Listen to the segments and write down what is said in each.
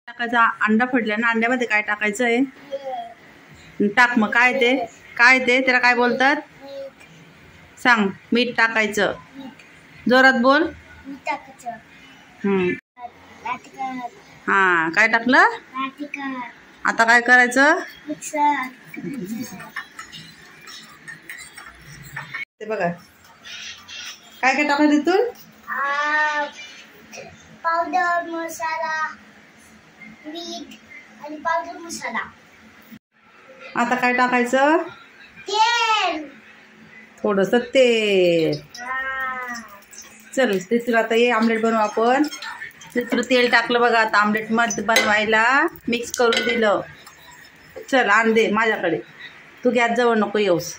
टाकायचा अंडा फोडला ना, अंड्यामध्ये काय टाकायचं आहे? टाक मग. काय ते त्याला काय बोलतात सांग? मीठ टाकायचं. जोरात बोल. हा, काय टाकलं? आता काय करायचं? ते बघा काय काय टाकायचं तिथून? पावडर मसाला, मीठ आणि पावडर मसाला. आता काय टाकायचं? तेल, थोडस तेल. चल तिथून आता ये आमलेट बनवू आपण. तिथून तेल टाकलं बघा. आता आमलेट मध्ये बनवायला मिक्स करून दिलं. चल आण दे माझ्याकडे. तू गॅस जवळ नको येऊस,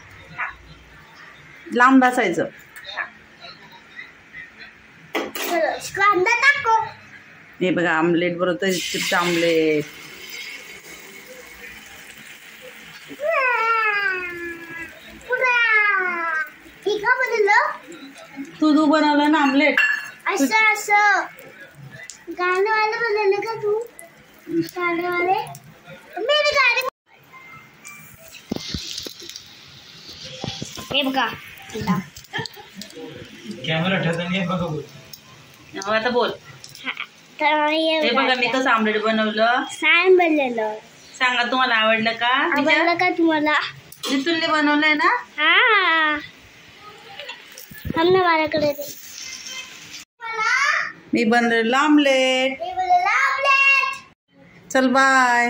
लांब बसायचं. कांदा टाको. हे बघा आमलेट बनवतोय. Chips omelette. तू बनवलं ना आमलेट. असं गाणंवाले बनवलं का तू? गाणंवाले मेरी गाडी. हे बघा कॅमेरा ठेवताना बघा बोल. आता बोल. हे बघा मी कसं आमलेट बनवलं. छान बनलेलं. सांगा तुम्हाला आवडलं का? आवडलं का तुम्हाला? जितूनने बनवलंय ना? हा, हमने माझ्याकडे दे. मी बनवलेलं आमलेट. मी बनवलं आमलेट. चल बाय.